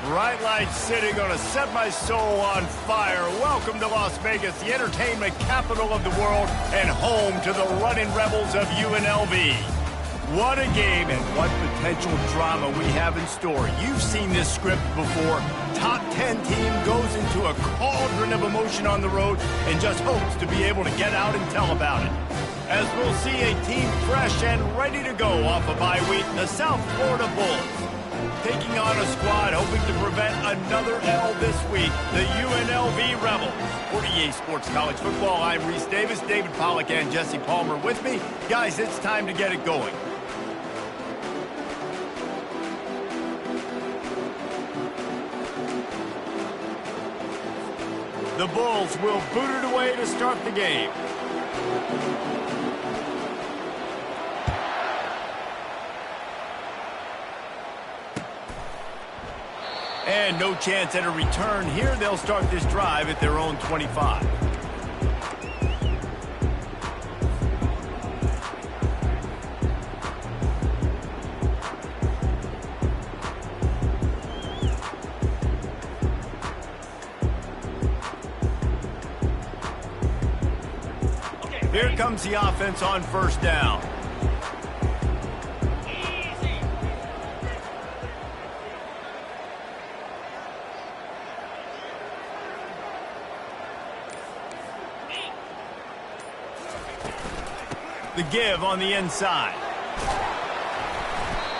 Bright lights city, gonna set my soul on fire. Welcome to Las Vegas, the entertainment capital of the world and home to the running rebels of UNLV. What a game and what potential drama we have in store. You've seen this script before. Top 10 team goes into a cauldron of emotion on the road and just hopes to be able to get out and tell about it. As we'll see a team fresh and ready to go off a bye week, the South Florida Bulls. Taking on a squad hoping to prevent another L this week, the UNLV Rebels. For EA Sports College Football, I'm Reese Davis, David Pollack, and Jesse Palmer with me. Guys, it's time to get it going. The Bulls will boot it away to start the game. And no chance at a return here. They'll start this drive at their own 25. Here comes the offense on first down. The give on the inside.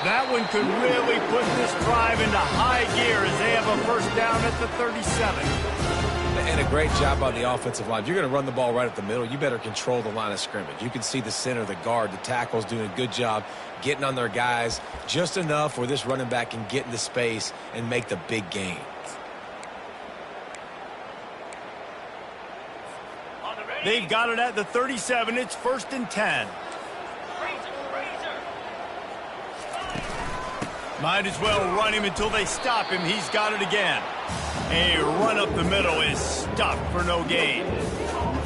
That one could really put this drive into high gear as they have a first down at the 37. And a great job on the offensive line. If you're going to run the ball right at the middle, you better control the line of scrimmage. You can see the center, the guard, the tackles doing a good job getting on their guys just enough where this running back can get into space and make the big gain. They've got it at the 37. It's 1st and 10. Might as well run him until they stop him. He's got it again. A run up the middle is stuffed for no gain.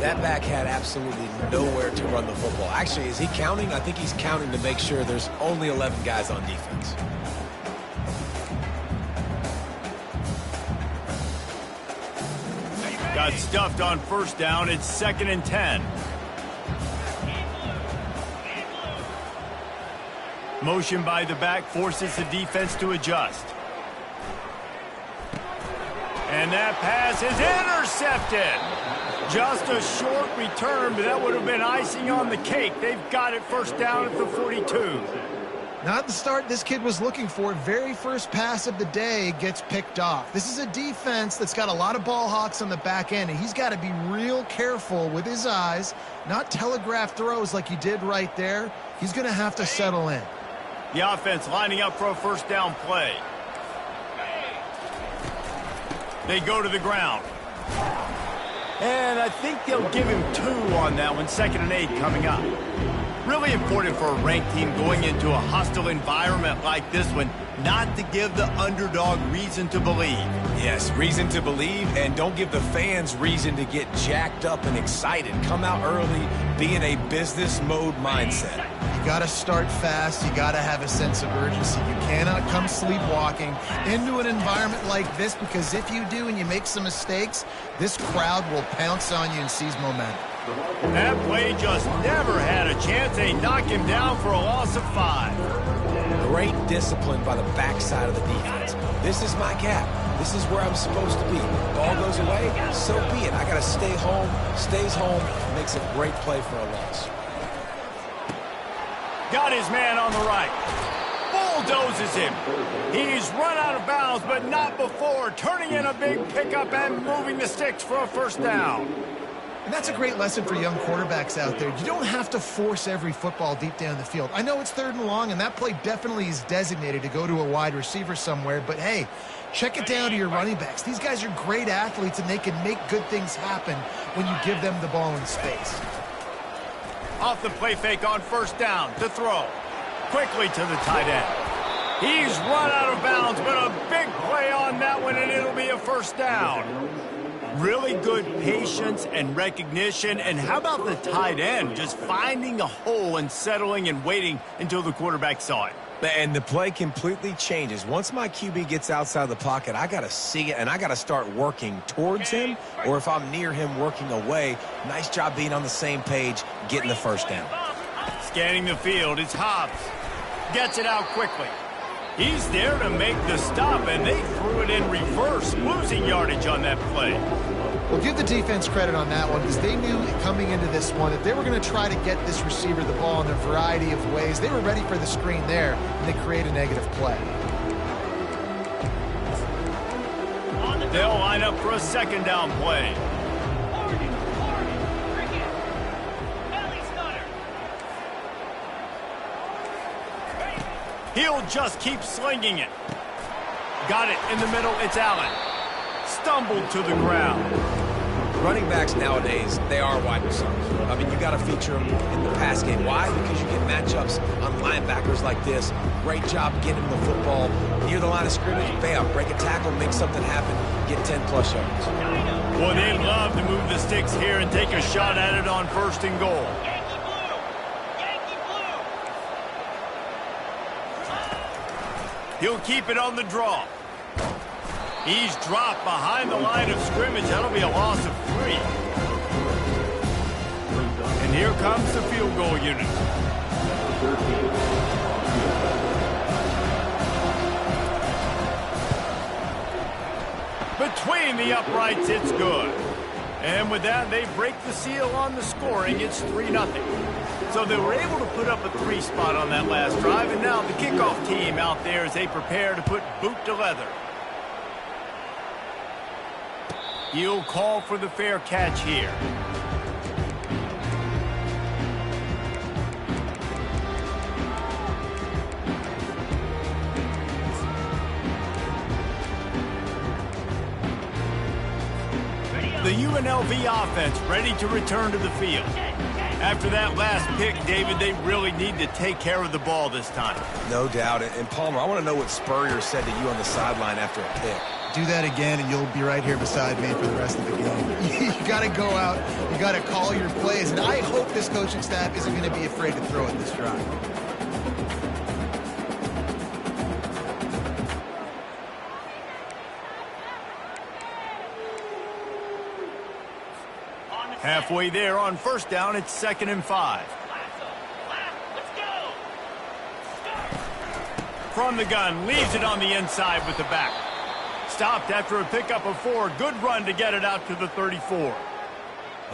That back had absolutely nowhere to run the football. Actually, is he counting? I think he's counting to make sure there's only 11 guys on defense. Got stuffed on first down. It's 2nd and 10. Motion by the back forces the defense to adjust. And that pass is intercepted. Just a short return, but that would have been icing on the cake. They've got it first down at the 42. Not the start this kid was looking for. Very first pass of the day gets picked off. This is a defense that's got a lot of ball hawks on the back end, and he's got to be real careful with his eyes, not telegraph throws like he did right there. He's going to have to settle in. The offense lining up for a first down play. They go to the ground. And I think they'll give him 2 on that one. 2nd and 8 coming up. Really important for a ranked team going into a hostile environment like this one, not to give the underdog reason to believe. Yes, reason to believe, and don't give the fans reason to get jacked up and excited. Come out early, be in a business mode mindset. You got to start fast. You got to have a sense of urgency. You cannot come sleepwalking into an environment like this, because if you do and you make some mistakes, this crowd will pounce on you and seize momentum. That play just never had a chance. They knock him down for a loss of 5. Great discipline by the backside of the defense. This is my gap. This is where I'm supposed to be. Ball goes away, so be it. I got to stay home. Stays home, makes a great play for a loss. Got his man on the right. Bulldozes him. He's run out of bounds, but not before. Turning in a big pickup and moving the sticks for a first down. And that's a great lesson for young quarterbacks out there. You don't have to force every football deep down the field. I know it's 3rd and long, and that play definitely is designated to go to a wide receiver somewhere, but hey, check it down to your running backs. These guys are great athletes, and they can make good things happen when you give them the ball in space. Off the play fake on first down to throw. Quickly to the tight end. He's run out of bounds, but a big play on that one, and it'll be a first down. Really good patience and recognition. And how about the tight end? Just finding a hole and settling and waiting until the quarterback saw it. And the play completely changes. Once my QB gets outside the pocket, I got to see it, and I got to start working towards him, or if I'm near him, working away. Nice job being on the same page, getting the first down. Scanning the field, it's Hobbs. Gets it out quickly. He's there to make the stop, and they threw it in reverse, losing yardage on that play. Well, give the defense credit on that one because they knew coming into this one that they were going to try to get this receiver the ball in a variety of ways. They were ready for the screen there, and they create a negative play. They'll line up for a second down play. He'll just keep slinging it. Got it in the middle. It's Allen. Stumbled to the ground. Running backs nowadays, they are wide receivers. I mean, you got to feature them in the pass game. Why? Because you get matchups on linebackers like this. Great job getting the football near the line of scrimmage. Bam, break a tackle, make something happen, get 10-plus yards. Well, they love to move the sticks here and take a shot at it on 1st and goal. He'll keep it on the draw. He's dropped behind the line of scrimmage. That'll be a loss of 3. And here comes the field goal unit. Between the uprights, it's good. And with that, they break the seal on the scoring. It's 3-0. So they were able to put up a 3 spot on that last drive, and now the kickoff team out there as they prepare to put boot to leather. He'll call for the fair catch here. The UNLV offense ready to return to the field. After that last pick, David, they really need to take care of the ball this time. No doubt. And Palmer, I want to know what Spurrier said to you on the sideline after a pick. Do that again, and you'll be right here beside me for the rest of the game. You got to go out. You got to call your plays. And I hope this coaching staff isn't going to be afraid to throw it this drive. Halfway there on 1st down, it's 2nd and 5. From the gun, leaves it on the inside with the back. Stopped after a pickup of 4. Good run to get it out to the 34. Well,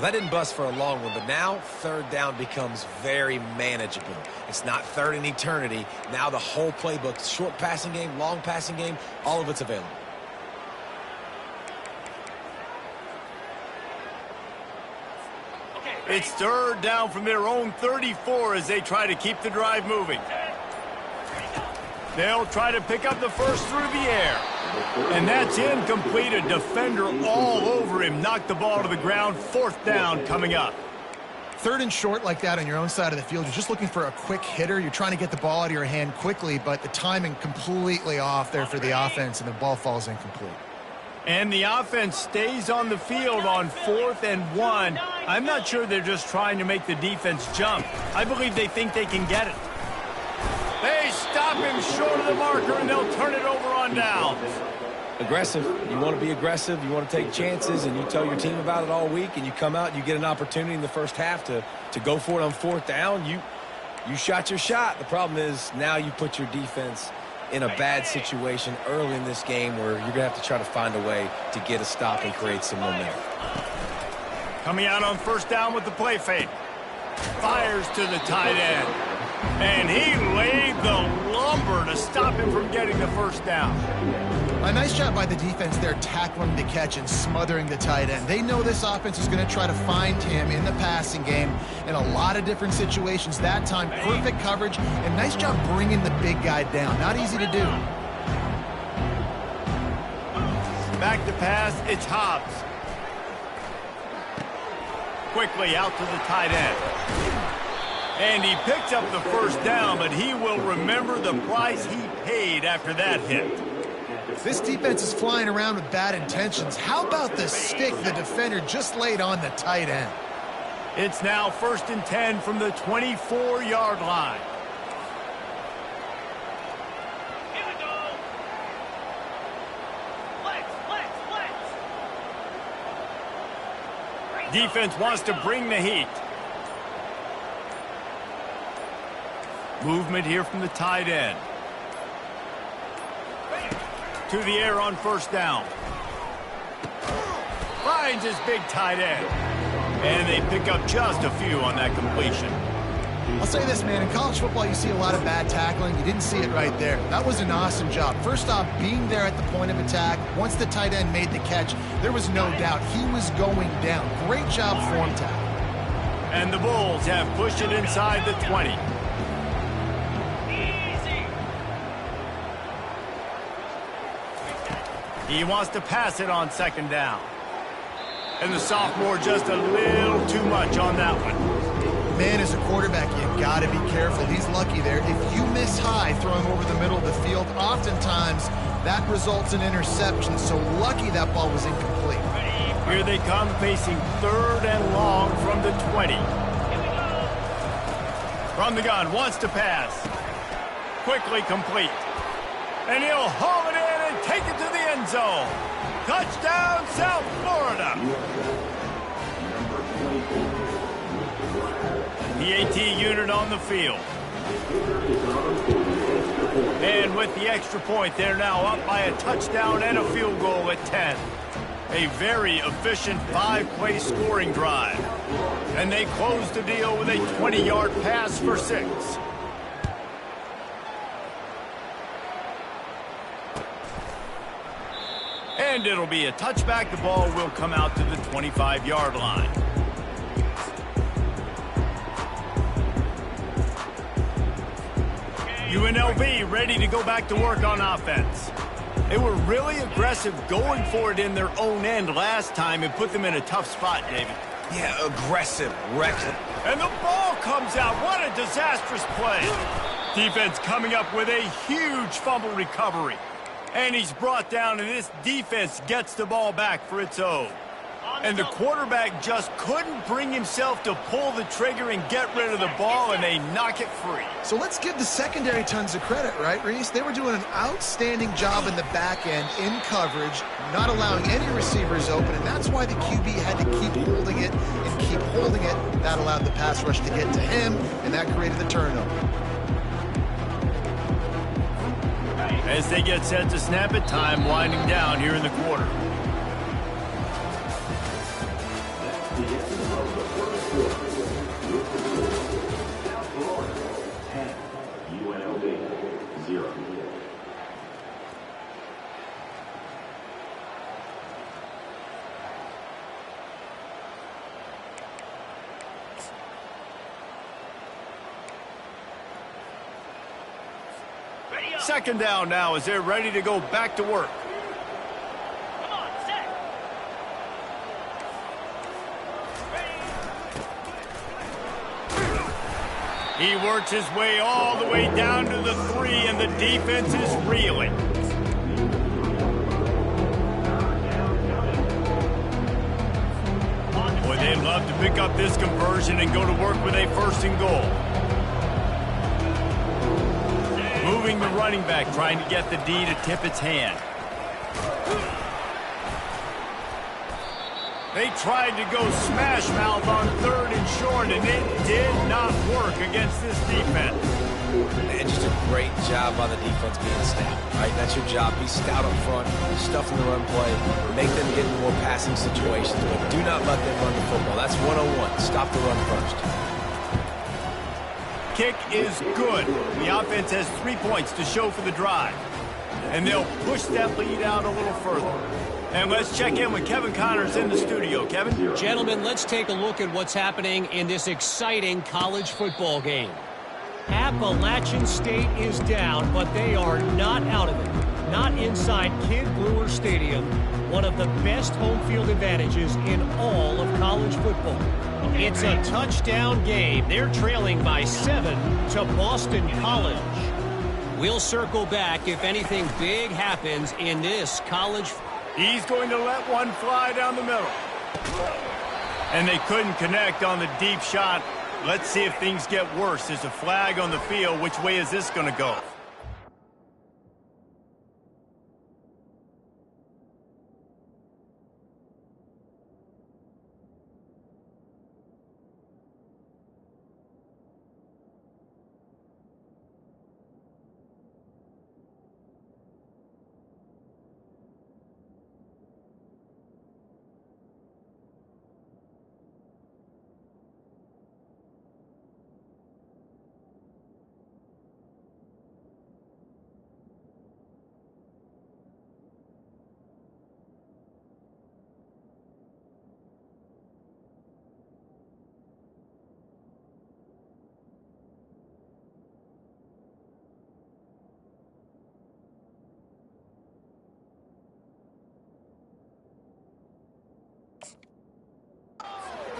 that didn't bust for a long one, but now 3rd down becomes very manageable. It's not 3rd in eternity. Now the whole playbook, short passing game, long passing game, all of it's available. It's 3rd down from their own 34 as they try to keep the drive moving. They'll try to pick up the first through the air. And that's incomplete. A defender all over him. Knocked the ball to the ground. 4th down coming up. 3rd and short like that on your own side of the field. You're just looking for a quick hitter. You're trying to get the ball out of your hand quickly, but the timing completely off there for the offense, and the ball falls incomplete. And the offense stays on the field on 4th and 1. I'm not sure they're just trying to make the defense jump. I believe they think they can get it. They stop him short of the marker, and they'll turn it over on downs. Aggressive. You want to be aggressive. You want to take chances, and you tell your team about it all week, and you come out and you get an opportunity in the first half to go for it on 4th down. You shot your shot. The problem is now you put your defense in a bad situation early in this game where you're going to have to try to find a way to get a stop and create some momentum. Coming out on 1st down with the play fake. Fires to the tight end. And he laid the lumber to stop him from getting the 1st down. A nice job by the defense there, tackling the catch and smothering the tight end. They know this offense is going to try to find him in the passing game in a lot of different situations. That time, perfect coverage, and nice job bringing the big guy down. Not easy to do. Back to pass, it's Hobbs. Quickly out to the tight end. And he picks up the 1st down, but he will remember the price he paid after that hit. This defense is flying around with bad intentions. How about the stick the defender just laid on the tight end? It's now 1st and 10 from the 24-yard line. Here we go. Flex. Defense wants to bring the heat. Movement here from the tight end. To the air on 1st down. Finds his big tight end. And they pick up just a few on that completion. I'll say this, man. In college football, you see a lot of bad tackling. You didn't see it right there. That was an awesome job. First off, being there at the point of attack. Once the tight end made the catch, there was no doubt he was going down. Great job form tackle. And the Bulls have pushed it inside the 20. He wants to pass it on 2nd down. And the sophomore just a little too much on that one. Man, as a quarterback, you got to be careful. He's lucky there. If you miss high throwing over the middle of the field, oftentimes that results in interception. So lucky that ball was incomplete. Here they come facing 3rd and long from the 20. From the gun, wants to pass. Quickly complete. And he'll haul it in and take it to the end zone. Touchdown, South Florida. The AT unit on the field. And with the extra point, they're now up by a touchdown and a field goal at 10. A very efficient 5-play scoring drive. And they close the deal with a 20-yard pass for 6. And it'll be a touchback. The ball will come out to the 25-yard line. UNLV ready to go back to work on offense. They were really aggressive going for it in their own end last time and put them in a tough spot, David. Yeah, aggressive, reckless. And the ball comes out. What a disastrous play. Defense coming up with a huge fumble recovery. And he's brought down, and this defense gets the ball back for its own. And the quarterback just couldn't bring himself to pull the trigger and get rid of the ball, and they knock it free. So let's give the secondary tons of credit, right, Reese? They were doing an outstanding job in the back end, in coverage, not allowing any receivers open, and that's why the QB had to keep holding it and keep holding it. That allowed the pass rush to get to him, and that created the turnover. As they get set to snap it, time winding down here in the quarter. UNLV 0. Second down now as they're ready to go back to work. Come on, set. He works his way all the way down to the 3, and the defense is reeling. Boy, they'd love to pick up this conversion and go to work with a 1st and goal. Moving the running back, trying to get the D to tip its hand. They tried to go smash mouth on 3rd and short, and it did not work against this defense. And just a great job by the defense being stout, right? That's your job. Be stout up front, stuff in the run play, make them get in more passing situations, but do not let them run the football. That's 101. Stop the run first. Kick is good. The offense has 3 points to show for the drive. And they'll push that lead out a little further. And let's check in with Kevin Connors in the studio. Kevin? Gentlemen, let's take a look at what's happening in this exciting college football game. Appalachian State is down, but they are not out of it. Not inside Kid Brewer Stadium, one of the best home field advantages in all of college football. It's a touchdown game. They're trailing by 7 to Boston College. We'll circle back if anything big happens in this college. He's going to let one fly down the middle. And they couldn't connect on the deep shot. Let's see if things get worse. There's a flag on the field. Which way is this going to go?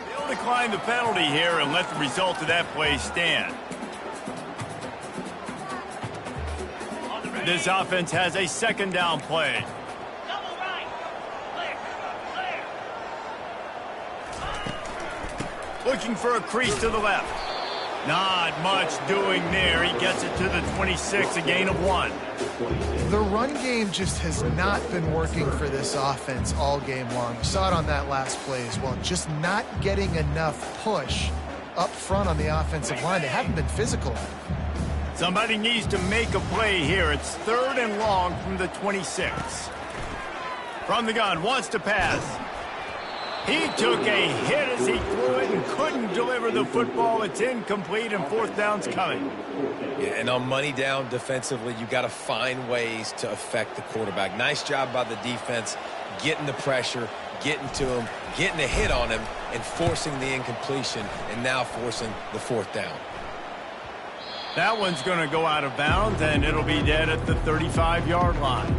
They'll decline the penalty here and let the result of that play stand. This offense has a second down play. Double right. Clear. Looking for a crease to the left. Not much doing there. He gets it to the 26, a gain of 1. The run game just has not been working for this offense all game long. We saw it on that last play as well. Just not getting enough push up front on the offensive line. They haven't been physical. Somebody needs to make a play here. It's 3rd and long from the 26. From the gun, wants to pass. He took a hit as he threw it and couldn't deliver the football. It's incomplete and 4th down's coming. Yeah, and on money down defensively, you got to find ways to affect the quarterback. Nice job by the defense, getting the pressure, getting to him, getting a hit on him, and forcing the incompletion, and now forcing the 4th down. That one's going to go out of bounds, and it'll be dead at the 35-yard line.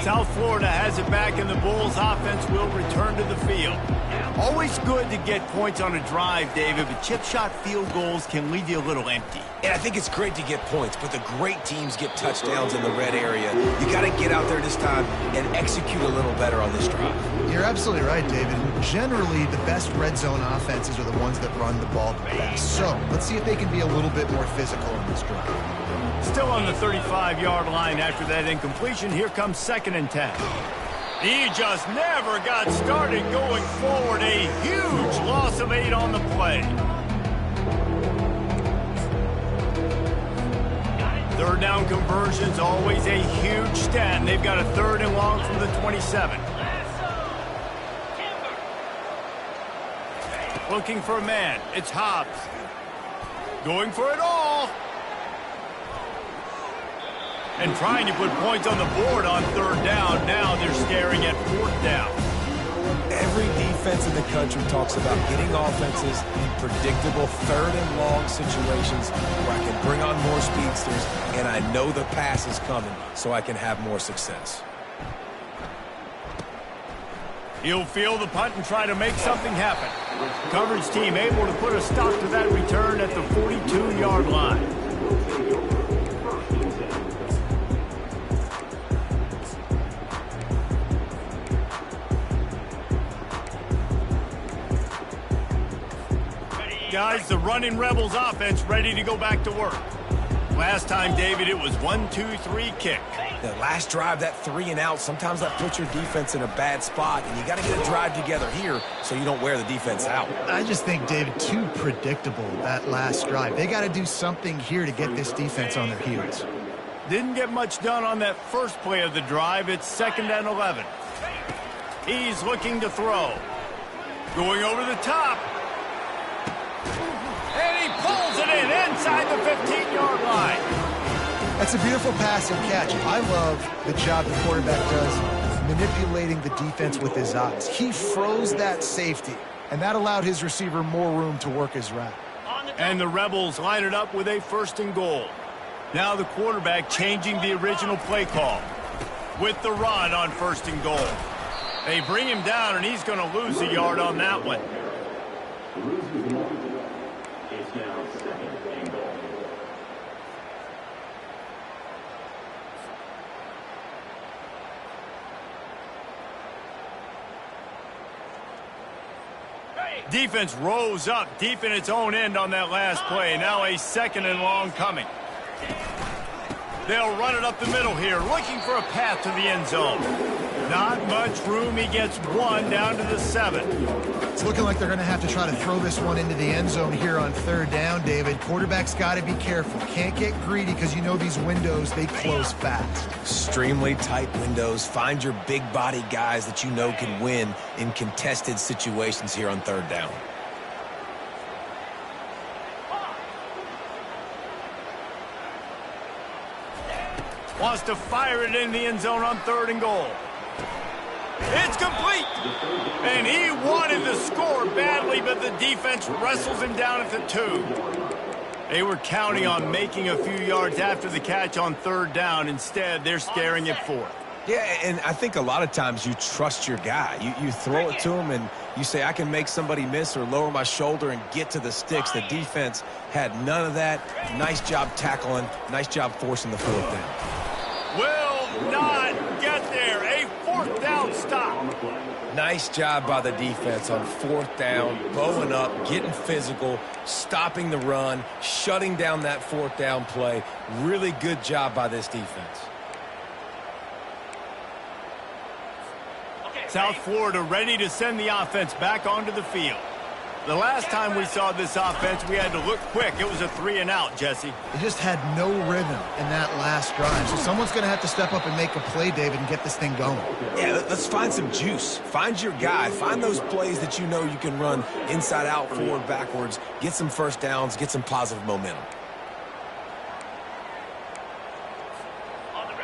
South Florida has it back, and the Bulls offense will return to the field. Always good to get points on a drive, David, but chip shot field goals can leave you a little empty. And I think it's great to get points, but the great teams get touchdowns in the red area. You got to get out there this time and execute a little better on this drive. You're absolutely right, David. Generally, the best red zone offenses are the ones that run the ball the best. So let's see if they can be a little bit more physical in this drive. Still on the 35-yard line after that incompletion. Here comes 2nd and 10. He just never got started going forward. A huge loss of 8 on the play. 3rd down conversion's always a huge stat, and they've got a 3rd and long from the 27. Looking for a man. It's Hobbs. Going for it all. And trying to put points on the board on 3rd down. Now they're staring at 4th down. Every defense in the country talks about getting offenses in predictable 3rd and long situations where I can bring on more speedsters and I know the pass is coming so I can have more success. He'll field the punt and try to make something happen. Coverage team able to put a stop to that return at the 42-yard line. Guys, the running Rebels offense ready to go back to work. Last time, David, it was 1-2-3 kick. The last drive, that 3 and out, sometimes that puts your defense in a bad spot, and you got to get a drive together here so you don't wear the defense out. I just think, David, too predictable that last drive. They got to do something here to get this defense on their heels. Didn't get much done on that first play of the drive. It's 2nd and 11. He's looking to throw. Going over the top. And he pulls it in inside the 15-yard line. That's a beautiful pass and catch. I love the job the quarterback does manipulating the defense with his eyes. He froze that safety, and that allowed his receiver more room to work his route. And the Rebels line it up with a 1st and goal. Now the quarterback changing the original play call. with the run on 1st and goal. They bring him down, and he's going to lose a yard on that one. It's now 2nd and goal. Defense rose up deep in its own end on that last play. Now a 2nd and long coming. They'll run it up the middle here, looking for a path to the end zone. Not much room. He gets 1 down to the 7. It's looking like they're going to have to try to throw this one into the end zone here on 3rd down, David. Quarterback's got to be careful. Can't get greedy because you know these windows, they close fast. Extremely tight windows. Find your big body guys that you know can win in contested situations here on 3rd down. Wants to fire it in the end zone on 3rd and goal. It's complete. And he wanted to score badly, but the defense wrestles him down at the 2. They were counting on making a few yards after the catch on 3rd down. Instead, they're staring at 4th. Yeah, and I think a lot of times you trust your guy. You throw it to him and you say, I can make somebody miss or lower my shoulder and get to the sticks. The defense had none of that. Nice job tackling. Nice job forcing the 4th down. Will not get there. A 4th down stop. Nice job by the defense on 4th down, bowing up, getting physical, stopping the run, shutting down that 4th down play. Really good job by this defense. South Florida ready to send the offense back onto the field. The last time we saw this offense, we had to look quick. It was a 3 and out, Jesse. They just had no rhythm in that last drive. So someone's going to have to step up and make a play, David, and get this thing going. Yeah, let's find some juice. Find your guy. Find those plays that you know you can run inside out, forward, backwards. Get some 1st downs. Get some positive momentum.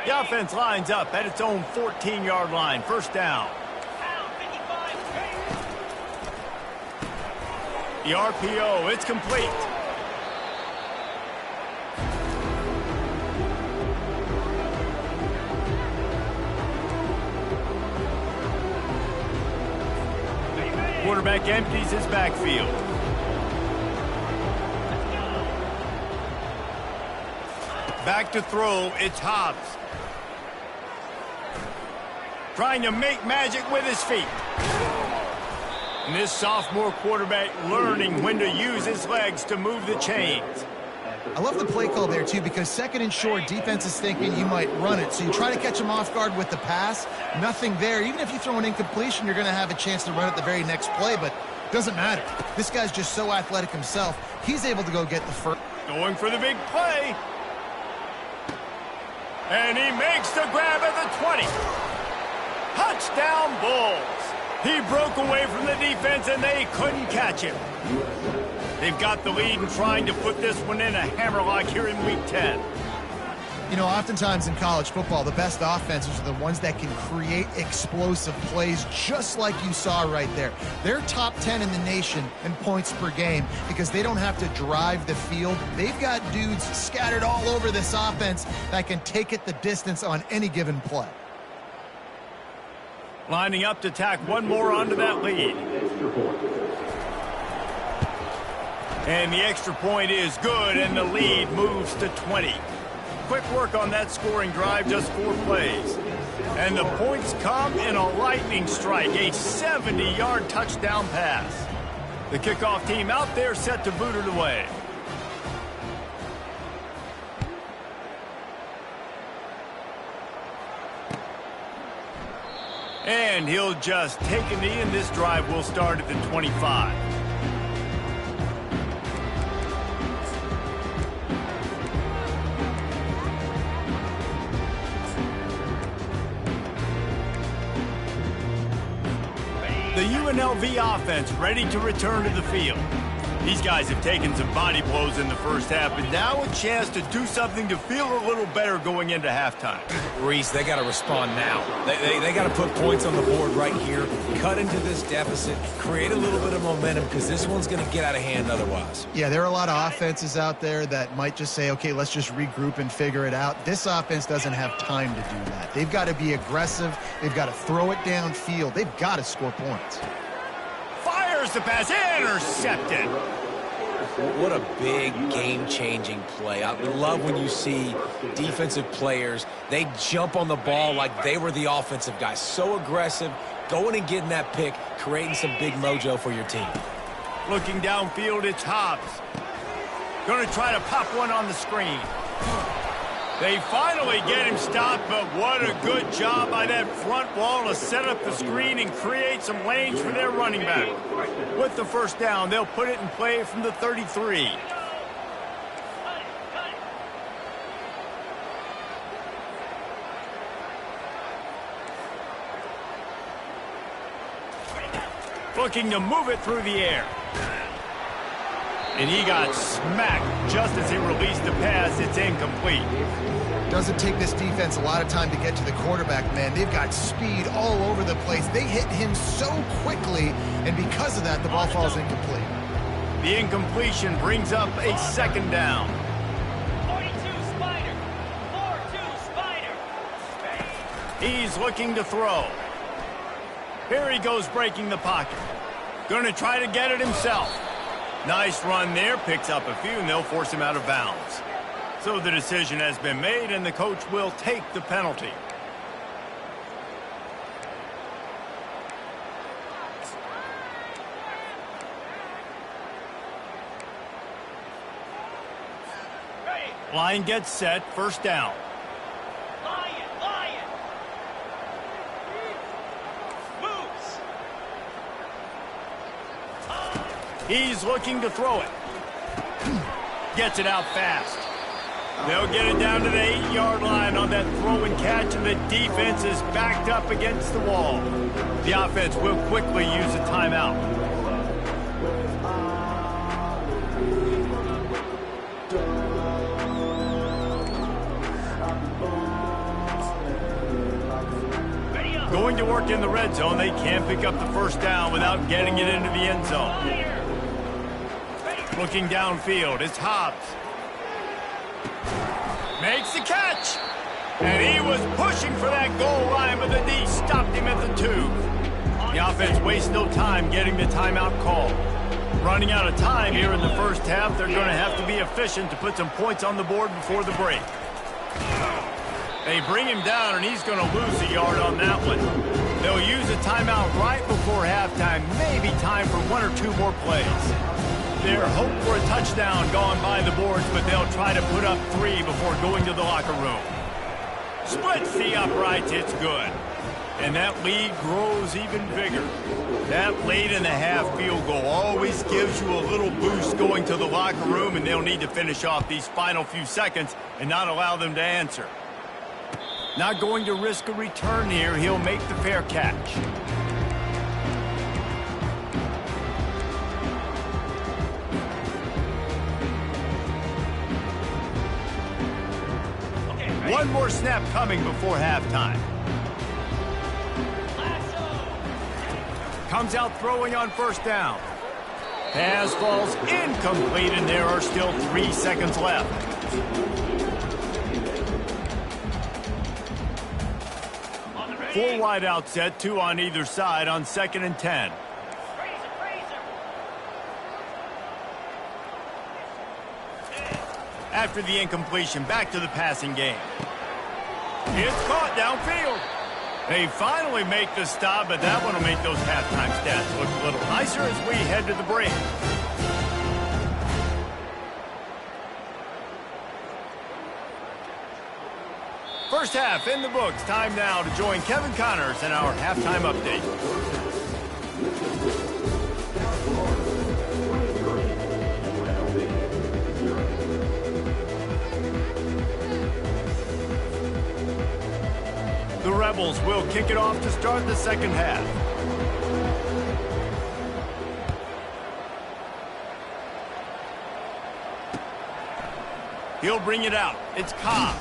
The offense lines up at its own 14-yard line. 1st down. The RPO, it's complete. Quarterback empties his backfield. Back to throw, it's Hobbs. Trying to make magic with his feet. And this sophomore quarterback learning when to use his legs to move the chains. I love the play call there, too, because 2nd and short, defense is thinking you might run it. So you try to catch him off guard with the pass. Nothing there. Even if you throw an incompletion, you're going to have a chance to run it the very next play, but it doesn't matter. This guy's just so athletic himself. He's able to go get the first. Going for the big play. And he makes the grab at the 20. Touchdown Bulls. He broke away from the defense, and they couldn't catch him. They've got the lead and trying to put this one in a hammerlock here in Week 10. You know, oftentimes in college football, the best offenses are the ones that can create explosive plays just like you saw right there. They're top 10 in the nation in points per game because they don't have to drive the field. They've got dudes scattered all over this offense that can take it the distance on any given play. Lining up to tack one more onto that lead. And the extra point is good, and the lead moves to 20. Quick work on that scoring drive, just 4 plays. And the points come in a lightning strike, a 70-yard touchdown pass. The kickoff team out there set to boot it away. And he'll just take a knee, and this drive will start at the 25. The UNLV offense ready to return to the field. These guys have taken some body blows in the first half, but now a chance to do something to feel a little better going into halftime. Reese, they got to respond now. They got to put points on the board right here, cut into this deficit, create a little bit of momentum, because this one's going to get out of hand otherwise. Yeah, there are a lot of offenses out there that might just say, okay, let's just regroup and figure it out. This offense doesn't have time to do that. They've got to be aggressive. They've got to throw it downfield. They've got to score points. Fires the pass, intercepted. What a big game-changing play. I love when you see defensive players, they jump on the ball like they were the offensive guys. So aggressive, going and getting that pick, creating some big mojo for your team. Looking downfield, it's Hobbs. Going to try to pop one on the screen. They finally get him stopped, but what a good job by that front wall to set up the screen and create some lanes for their running back. With the first down, they'll put it in play from the 33. Looking to move it through the air. And he got smacked just as he released the pass. It's incomplete. Doesn't take this defense a lot of time to get to the quarterback, man. They've got speed all over the place. They hit him so quickly, and because of that, the ball falls incomplete. The incompletion brings up a second down. 42 Spider. 4-2 Spider. He's looking to throw. Here he goes breaking the pocket. Going to try to get it himself. Nice run there, picks up a few, and they'll force him out of bounds. So the decision has been made, and the coach will take the penalty. Line gets set, first down. Lion. Moves. He's looking to throw it. Gets it out fast. They'll get it down to the 8-yard line on that throw and catch, and the defense is backed up against the wall. The offense will quickly use a timeout. Going to work in the red zone, they can't pick up the first down without getting it into the end zone. Looking downfield, it's Hobbs. Makes the catch. And he was pushing for that goal line, but the D stopped him at the 2. The offense wastes no time getting the timeout call. Running out of time here in the first half, they're going to have to be efficient to put some points on the board before the break. They bring him down, and he's going to lose a yard on that one. They'll use a timeout right before halftime, maybe time for 1 or 2 more plays. Their hope for a touchdown gone by the boards, but they'll try to put up 3 before going to the locker room. Splits the uprights, it's good. And that lead grows even bigger. That late in the half field goal always gives you a little boost going to the locker room, and they'll need to finish off these final few seconds and not allow them to answer. Not going to risk a return here. He'll make the fair catch. One more snap coming before halftime. Comes out throwing on first down. Pass falls incomplete, and there are still 3 seconds left. Four wide out set, 2 on either side on 2nd and 10. After the incompletion, back to the passing game. It's caught downfield. They finally make the stop, but that one will make those halftime stats look a little nicer as we head to the break. First half in the books. Time now to join Kevin Connors in our halftime update. The Rebels will kick it off to start the second half. He'll bring it out. It's Cobb.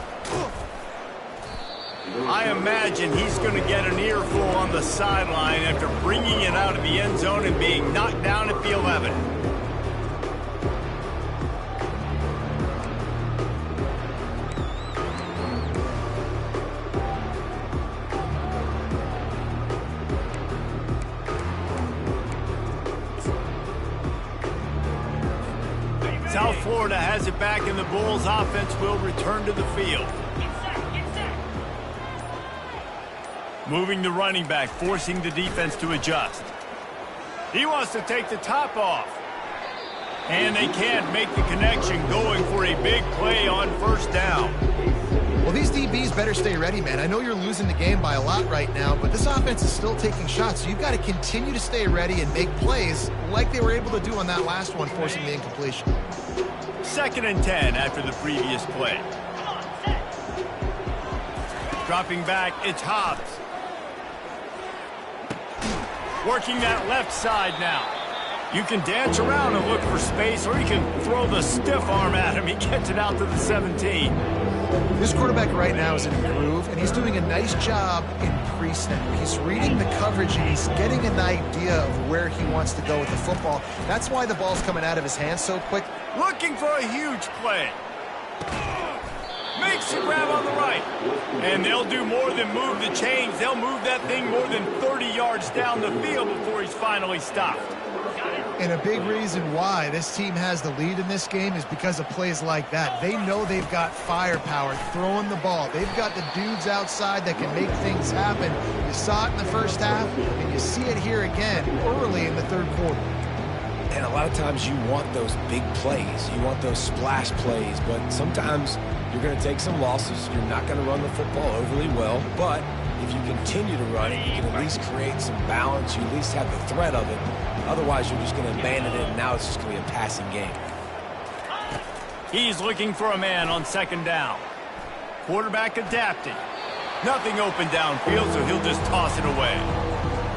I imagine he's going to get an earful on the sideline after bringing it out of the end zone and being knocked down at the 11. South Florida has it back, and the Bulls offense will return to the field. Moving the running back, forcing the defense to adjust. He wants to take the top off. And they can't make the connection, going for a big play on first down. Well, these DBs better stay ready, man. I know you're losing the game by a lot right now, but this offense is still taking shots. So you've got to continue to stay ready and make plays like they were able to do on that last one, forcing the incompletion. 2nd and 10 after the previous play. Dropping back, it's Hobbs. Working that left side now. You can dance around and look for space, or you can throw the stiff arm at him. He gets it out to the 17. This quarterback right now is in a groove, and he's doing a nice job in pre-snap. He's reading the coverage, and he's getting an idea of where he wants to go with the football. That's why the ball's coming out of his hands so quick. Looking for a huge play. Makes the grab on the right. And they'll do more than move the chains. They'll move that thing more than 30 yards down the field before he's finally stopped. And a big reason why this team has the lead in this game is because of plays like that. They know they've got firepower throwing the ball. They've got the dudes outside that can make things happen. You saw it in the first half, and you see it here again early in the third quarter. And a lot of times you want those big plays. You want those splash plays, but sometimes you're going to take some losses. You're not going to run the football overly well, but if you continue to run it, you can at least create some balance. You at least have the threat of it. Otherwise, you're just going to abandon it, and now it's just going to be a passing game. He's looking for a man on 2nd down. Quarterback adapting. Nothing open downfield, so he'll just toss it away.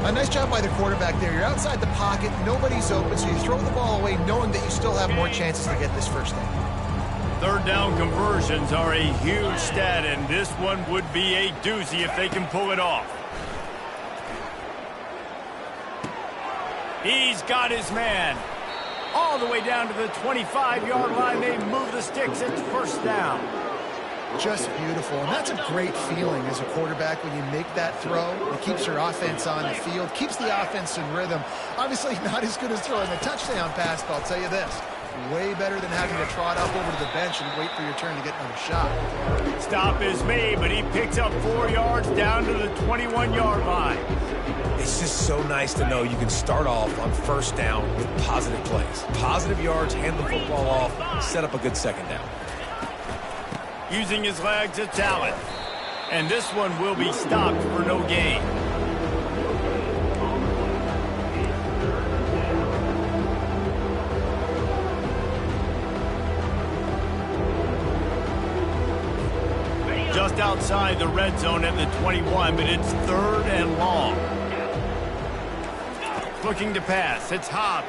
A nice job by the quarterback there. You're outside the pocket, nobody's open, so you throw the ball away knowing that you still have more chances to get this first down. 3rd down conversions are a huge stat, and this one would be a doozy if they can pull it off. He's got his man. All the way down to the 25-yard line. They move the sticks. It's 1st down. Just beautiful. And that's a great feeling as a quarterback when you make that throw. It keeps your offense on the field, keeps the offense in rhythm. Obviously not as good as throwing a touchdown pass, but I'll tell you this. Way better than having to trot up over to the bench and wait for your turn to get another shot. Stop is made, but he picks up 4 yards down to the 21-yard line. It's just so nice to know you can start off on 1st down with positive plays. Positive yards, hand the football off, set up a good 2nd down. Using his legs, it's Allen. And this one will be stopped for no gain. Just outside the red zone at the 21, but it's 3rd and long. Looking to pass. It's Hobbs.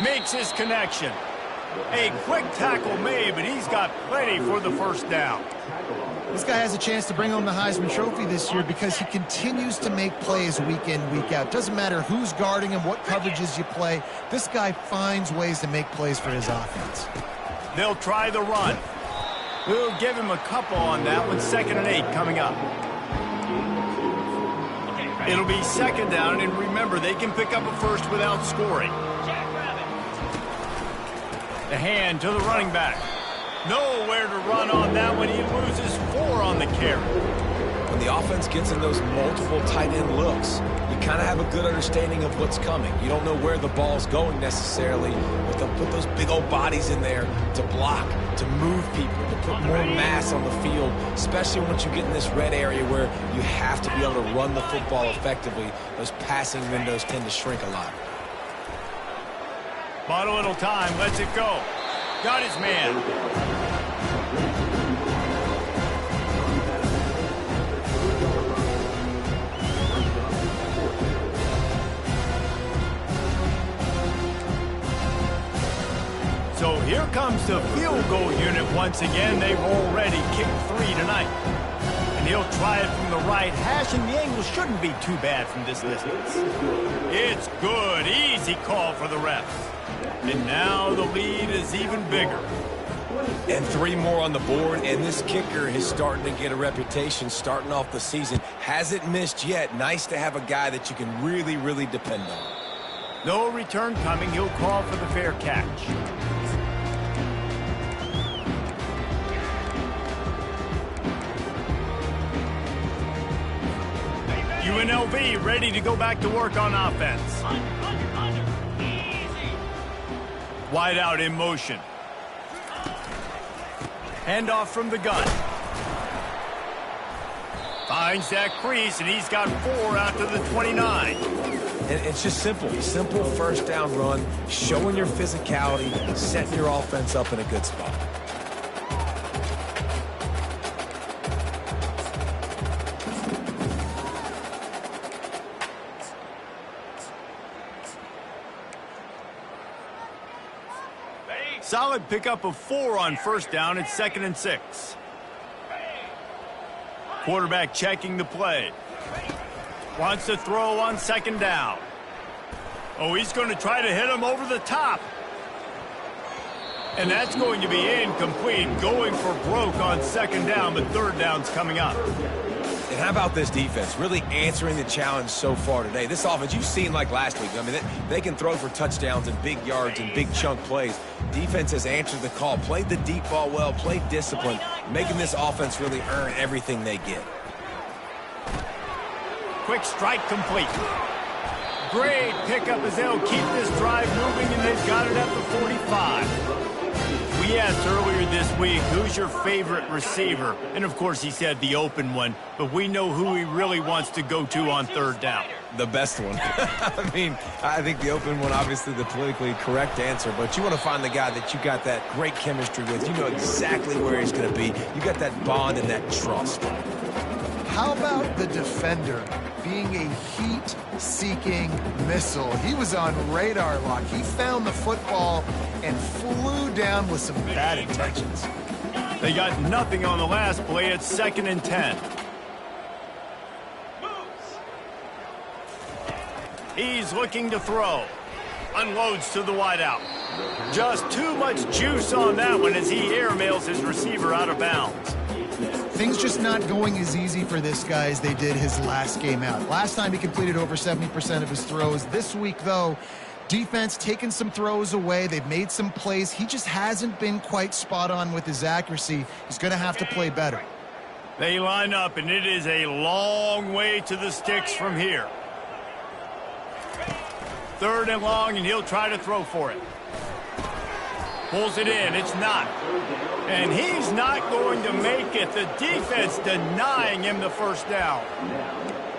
Makes his connection. A quick tackle made, but he's got plenty for the 1st down. This guy has a chance to bring home the Heisman Trophy this year because he continues to make plays week in, week out. Doesn't matter who's guarding him, what coverages you play. This guy finds ways to make plays for his offense. They'll try the run. We'll give him a couple on that one. 2nd and 8 coming up. It'll be 2nd down, and remember, they can pick up a first without scoring. The hand to the running back. Nowhere to run on that one. He loses 4 on the carry. When the offense gets in those multiple tight end looks, you kind of have a good understanding of what's coming. You don't know where the ball's going necessarily, but they'll put those big old bodies in there to block, to move people, to put more mass on the field, especially once you get in this red area where you have to be able to run the football effectively. Those passing windows tend to shrink a lot. Bought a little time, lets it go. Got his man. So here field goal unit once again. They've already kicked 3 tonight. And he'll try it from the right hash, and the angle shouldn't be too bad from this distance. It's good. Easy call for the refs. And now the lead is even bigger. And 3 more on the board, and this kicker is starting to get a reputation starting off the season. Hasn't missed yet. Nice to have a guy that you can really, really depend on. No return coming. He'll call for the fair catch. UNLV ready to go back to work on offense. Under. Easy. Wide out in motion. Handoff from the gun. Finds that crease, and he's got 4 out to the 29. And it's just simple. Simple first down run, showing your physicality, setting your offense up in a good spot. Solid pickup of 4 on first down. It's 2nd and 6. Quarterback checking the play. Wants to throw on 2nd down. Oh, he's going to try to hit him over the top. And that's going to be incomplete. Going for broke on 2nd down, but 3rd down's coming up. And how about this defense? Really answering the challenge so far today. This offense, you've seen like last week. I mean, they can throw for touchdowns and big yards and big chunk plays. Defense has answered the call, played the deep ball well, played discipline, making this offense really earn everything they get. Quick strike complete. Great pickup as they'll keep this drive moving, and they've got it at the 45. We asked earlier this week, who's your favorite receiver? And, of course, he said the open one, but we know who he really wants to go to on 3rd down. The best one. I mean, I think the open one, obviously the politically correct answer, but you want to find the guy that you got that great chemistry with. You know exactly where he's going to be. You got that bond and that trust. How about the defender being a heat-seeking missile? He was on radar lock. He found the football and flew down with some bad intentions. They got nothing on the last play. It's 2nd and 10. He's looking to throw. Unloads to the wideout. Just too much juice on that one as he airmails his receiver out of bounds. Things just not going as easy for this guy as they did his last game out. Last time he completed over 70% of his throws. This week, though, defense taking some throws away. They've made some plays. He just hasn't been quite spot on with his accuracy. He's going to have to play better. They line up, and it is a long way to the sticks from here. 3rd and long, and he'll try to throw for it. Pulls it in. It's not. And he's not going to make it. The defense denying him the 1st down.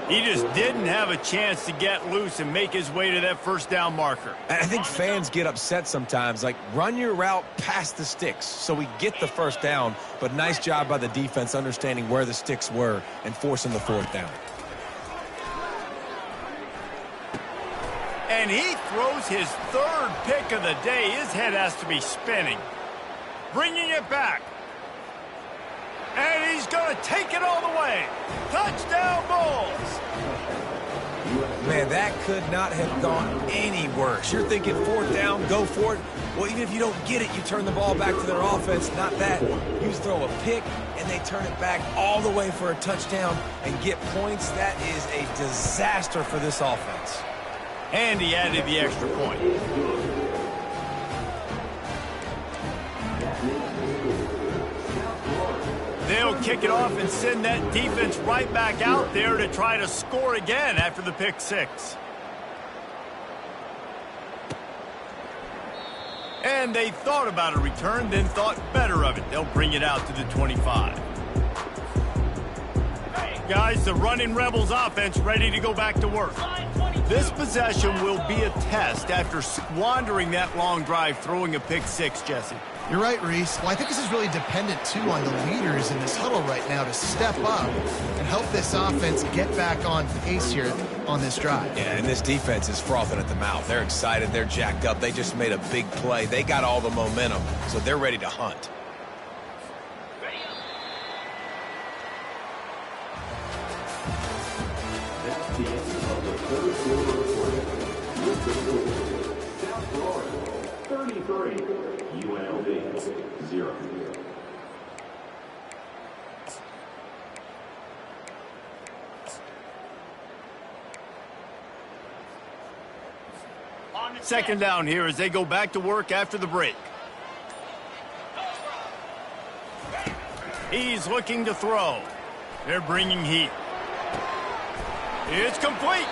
He just didn't have a chance to get loose and make his way to that 1st down marker. And I think fans get upset sometimes. Like, run your route past the sticks so we get the 1st down. But nice job by the defense understanding where the sticks were and forcing the 4th down. And he throws his 3rd pick of the day. His head has to be spinning. Bringing it back. And he's going to take it all the way. Touchdown, Bulls. Man, that could not have gone any worse. You're thinking 4th down, go for it. Well, even if you don't get it, you turn the ball back to their offense. Not that. You throw a pick, and they turn it back all the way for a touchdown and get points. That is a disaster for this offense. And he added the extra point. They'll kick it off and send that defense right back out there to try to score again after the pick 6. And they thought about a return, then thought better of it. They'll bring it out to the 25. Guys, the running Rebels offense ready to go back to work. This possession will be a test after squandering that long drive, throwing a pick 6, Jesse. You're right, Reese. Well, I think this is really dependent, too, on the leaders in this huddle right now to step up and help this offense get back on pace here on this drive. Yeah, and this defense is frothing at the mouth. They're excited. They're jacked up. They just made a big play. They got all the momentum, so they're ready to hunt. That's the end of the third quarter recording. With the score, South Florida 33, UNLV 0. Second down here as they go back to work after the break. He's looking to throw. They're bringing heat. It's complete.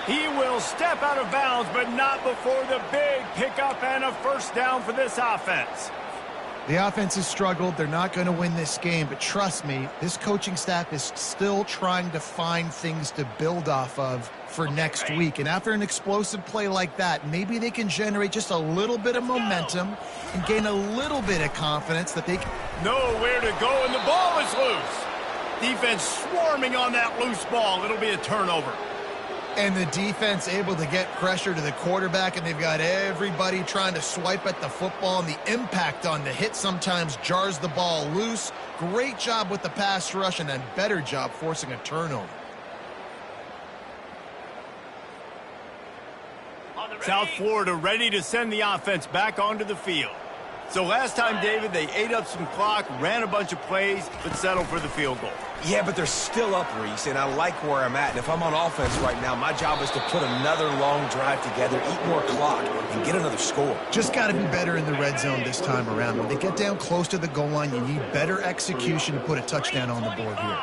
He will step out of bounds, but not before the big pickup and a first down for this offense. The offense has struggled. They're not going to win this game, but trust me, this coaching staff is still trying to find things to build off of for next week. And after an explosive play like that, maybe they can generate just a little bit of momentum and gain a little bit of confidence that they can. Nowhere to go, and the ball is loose. Defense swarming on that loose ball. It'll be a turnover. And the defense able to get pressure to the quarterback, and they've got everybody trying to swipe at the football, and the impact on the hit sometimes jars the ball loose. Great job with the pass rush, and a better job forcing a turnover. South Florida ready to send the offense back onto the field. So last time, David, they ate up some clock, ran a bunch of plays, but settled for the field goal. Yeah, but they're still up, Reese, and I like where I'm at. And if I'm on offense right now, my job is to put another long drive together, eat more clock, and get another score. Just got to be better in the red zone this time around. When they get down close to the goal line, you need better execution to put a touchdown on the board here.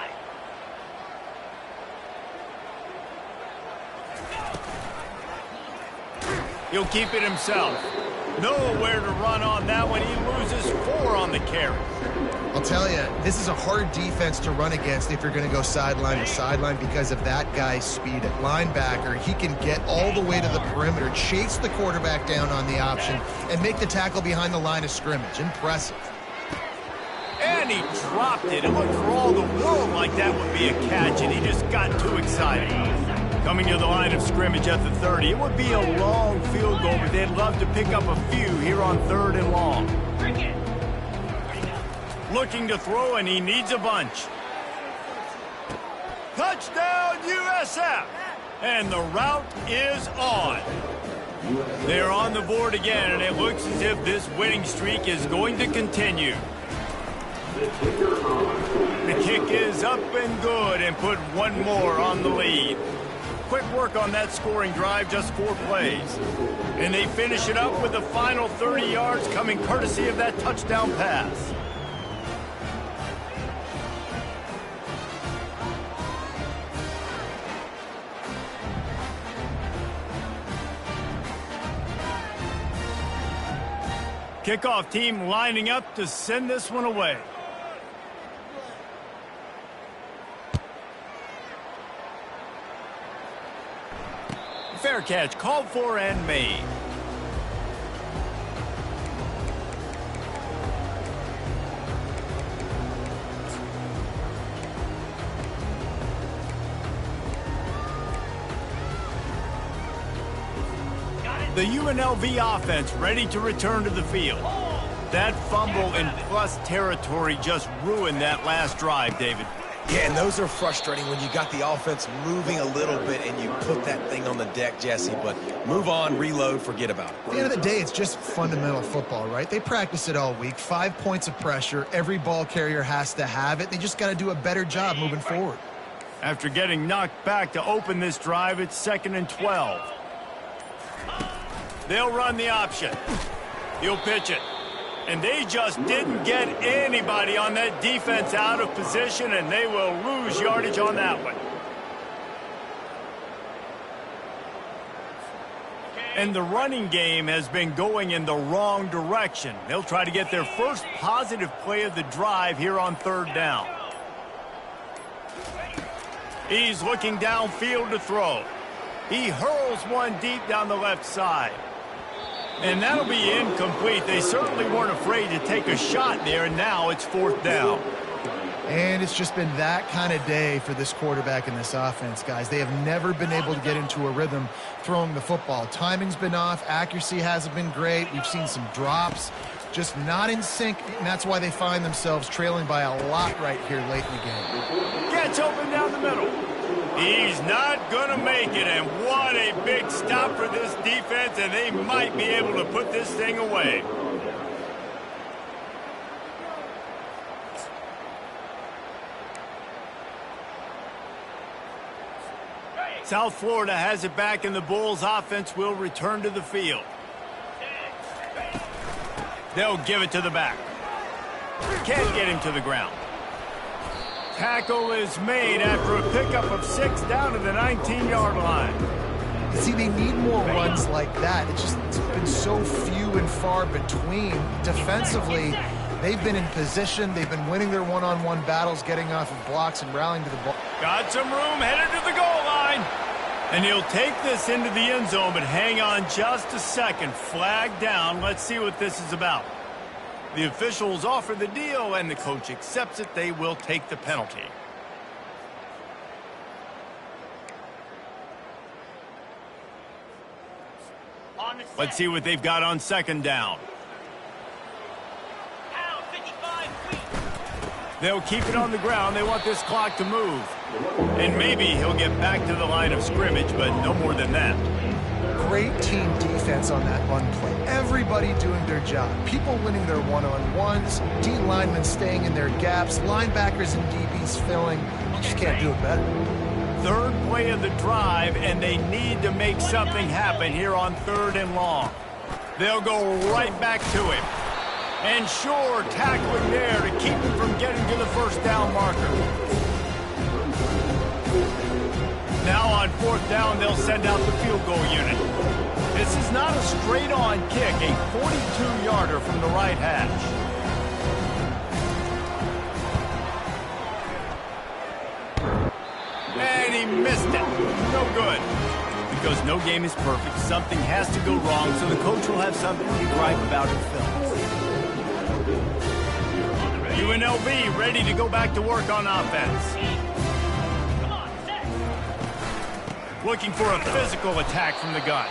He'll keep it himself. Nowhere to run on that one. He loses 4 on the carry. I'll tell you, this is a hard defense to run against if you're going to go sideline to sideline because of that guy's speed at linebacker. He can get all the way to the perimeter, chase the quarterback down on the option, and make the tackle behind the line of scrimmage. Impressive. And he dropped it. It looked for all the world like that would be a catch, and he just got too excited. Coming to the line of scrimmage at the 30. It would be a long field goal, but they'd love to pick up a few here on 3rd and long. Looking to throw, and he needs a bunch. Touchdown, USF! And the route is on. They're on the board again, and it looks as if this winning streak is going to continue. The kick is up and good, and put one more on the lead. Quick work on that scoring drive, just 4 plays. And they finish it up with the final 30 yards coming courtesy of that touchdown pass. Kickoff team lining up to send this one away. Fair catch, called for and made. The UNLV offense ready to return to the field. That fumble in plus territory just ruined that last drive, David. Yeah, and those are frustrating when you got the offense moving a little bit and you put that thing on the deck, Jesse. But move on, reload, forget about it. At the end of the day, it's just fundamental football, right? They practice it all week. 5 points of pressure. Every ball carrier has to have it. They just got to do a better job moving forward. After getting knocked back to open this drive, it's 2nd and 12. They'll run the option. He'll pitch it. And they just didn't get anybody on that defense out of position, and they will lose yardage on that one. And the running game has been going in the wrong direction. They'll try to get their first positive play of the drive here on 3rd down. He's looking downfield to throw. He hurls one deep down the left side. And that'll be incomplete. They certainly weren't afraid to take a shot there, and now it's 4th down. And it's just been that kind of day for this quarterback and this offense, guys. They have never been able to get into a rhythm throwing the football. Timing's been off. Accuracy hasn't been great. We've seen some drops. Just not in sync, and that's why they find themselves trailing by a lot right here late in the game. Gets open down the middle. He's not going to make it, and what a big stop for this defense, and they might be able to put this thing away. South Florida has it back, and the Bulls offense will return to the field. They'll give it to the back. Can't get him to the ground. Tackle is made after a pickup of 6 down to the 19-yard line. See, they need more runs like that. It's been so few and far between. Defensively, they've been in position. They've been winning their one-on-one battles, getting off of blocks and rallying to the ball. Got some room, headed to the goal line. And he'll take this into the end zone, but hang on just a second. Flag down. Let's see what this is about. The officials offer the deal, and the coach accepts it. They will take the penalty. Let's see what they've got on 2nd down. They'll keep it on the ground. They want this clock to move. And maybe he'll get back to the line of scrimmage, but no more than that. Great team defense on that run play. Everybody doing their job. People winning their one-on-ones, D linemen staying in their gaps, linebackers and DBs filling. You just can't do it better. 3rd play of the drive, and they need to make something happen here on 3rd and long. They'll go right back to him. And sure, tackling there to keep him from getting to the 1st down marker. Now on 4th down, they'll send out the field goal unit. This is not a straight-on kick, a 42-yarder from the right hash. And he missed it. No good. Because no game is perfect, something has to go wrong, so the coach will have something to gripe about in film. UNLV ready to go back to work on offense. Looking for a physical attack from the gun.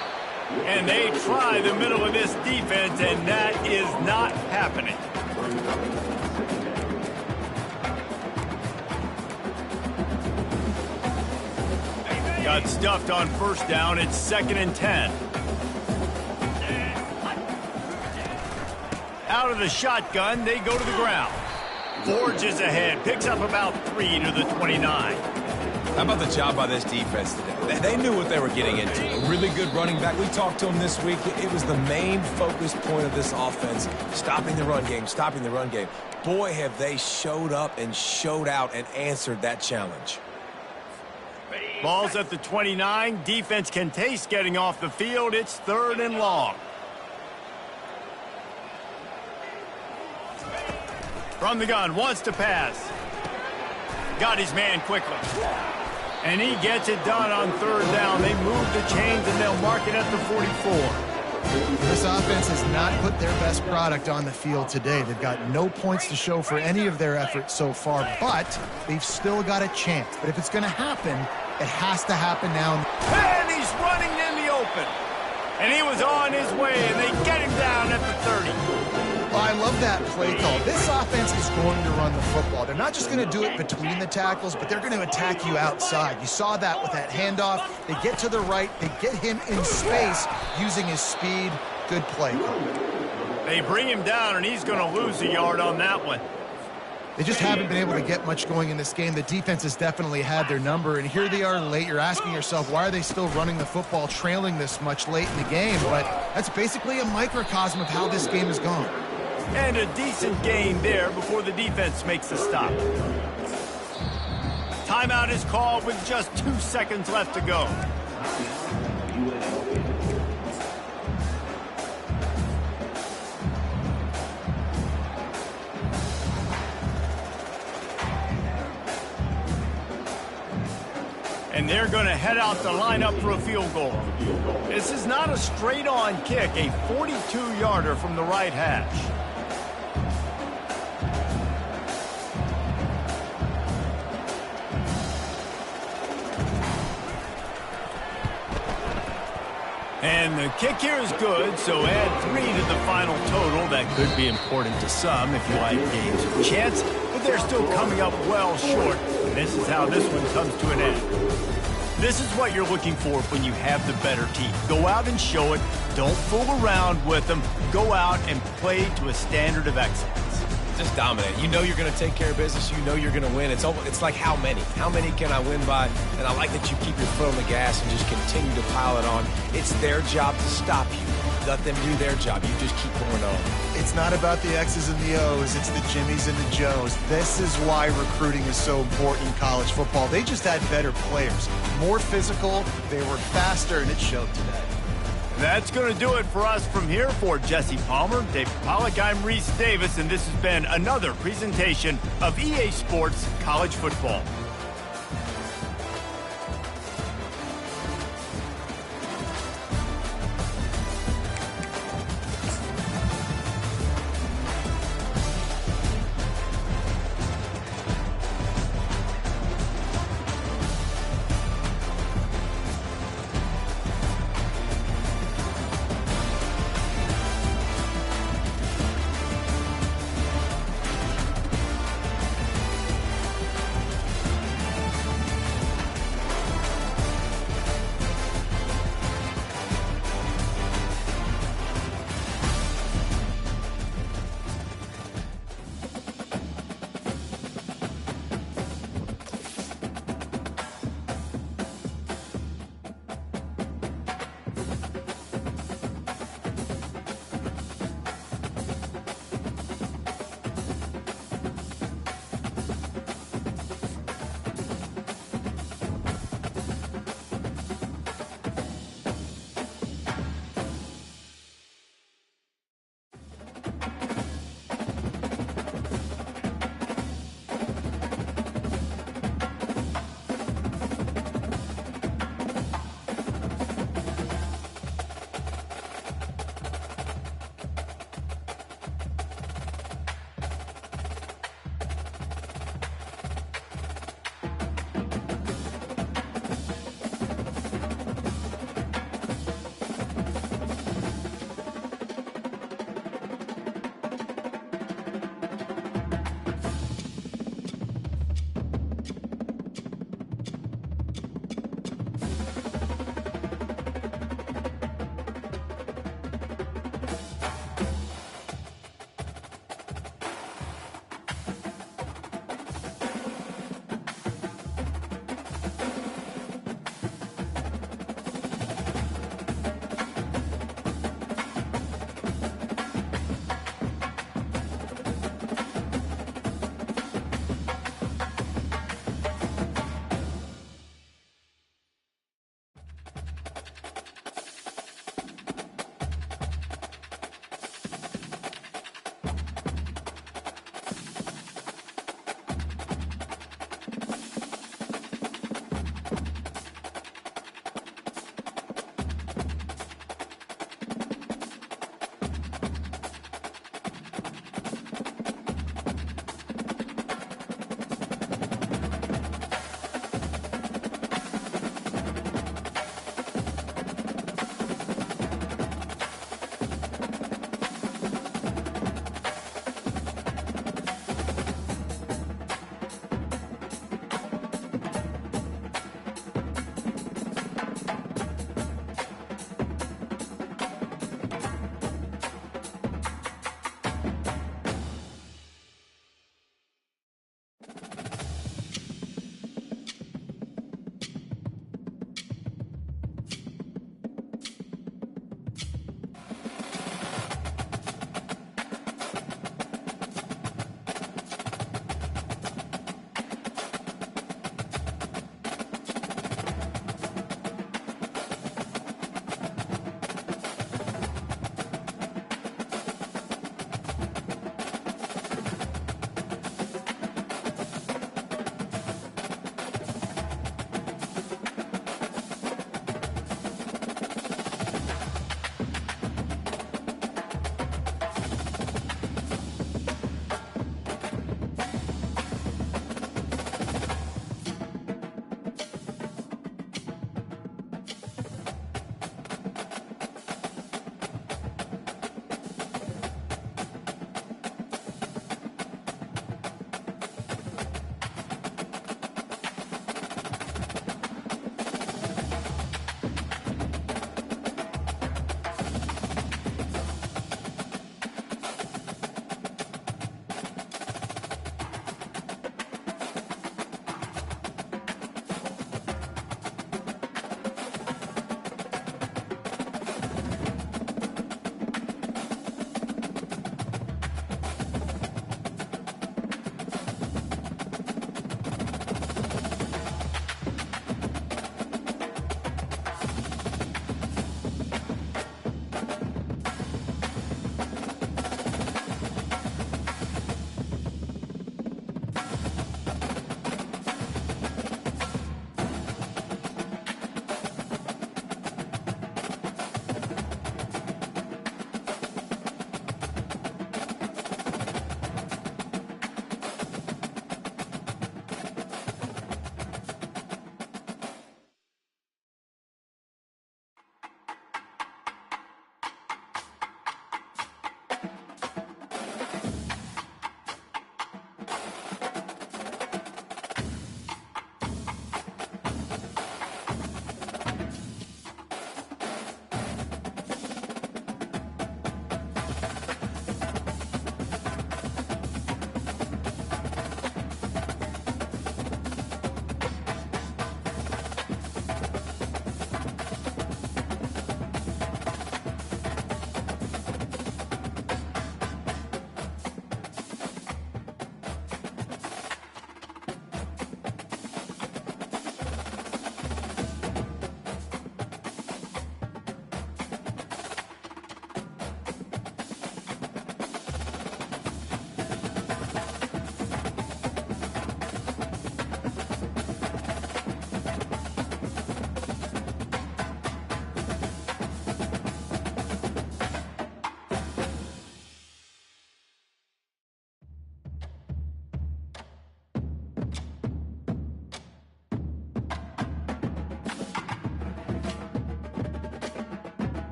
And they try the middle of this defense, and that is not happening. Got stuffed on 1st down. It's 2nd and 10. Out of the shotgun, they go to the ground. Forges ahead, picks up about 3 to the 29. How about the job by this defense today? They knew what they were getting into. A really good running back. We talked to him this week. It was the main focus point of this offense. Stopping the run game, stopping the run game. Boy, have they showed up and showed out and answered that challenge. Ball's at the 29. Defense can taste getting off the field. It's 3rd and long. From the gun, wants to pass. Got his man quickly. And he gets it done on 3rd down. They move the chains, and they'll mark it at the 44. This offense has not put their best product on the field today. They've got no points to show for any of their efforts so far, but they've still got a chance. But if it's going to happen, it has to happen now. And he's running in the open. And he was on his way, and they get him down at the 30. Well, I love that play call. This offense is going to run the football. They're not just going to do it between the tackles, but they're going to attack you outside. You saw that with that handoff. They get to the right. They get him in space using his speed. Good play call. They bring him down, and he's going to lose a yard on that one. They just haven't been able to get much going in this game. The defense has definitely had their number, and here they are late. You're asking yourself, why are they still running the football, trailing this much late in the game? But that's basically a microcosm of how this game has gone. And a decent gain there before the defense makes a stop. Timeout is called with just 2 seconds left to go. And they're going to head out the lineup for a field goal. This is not a straight-on kick, a 42-yarder from the right hash. And the kick here is good, so add 3 to the final total. That could be important to some if you like games of chance, but they're still coming up well short. And this is how this one comes to an end. This is what you're looking for when you have the better team. Go out and show it. Don't fool around with them. Go out and play to a standard of excellence. Just dominate. You know you're going to take care of business. You know you're going to win. It's like how many? How many can I win by? And I like that you keep your foot on the gas and just continue to pile it on. It's their job to stop you. Let them do their job. You just keep going on. It's not about the X's and the O's. It's the Jimmies and the Joes. This is why recruiting is so important in college football. They just had better players, more physical, they were faster, and it showed today. That's going to do it for us from here. For Jesse Palmer, Dave Pollack, I'm Reese Davis, and this has been another presentation of EA Sports College Football.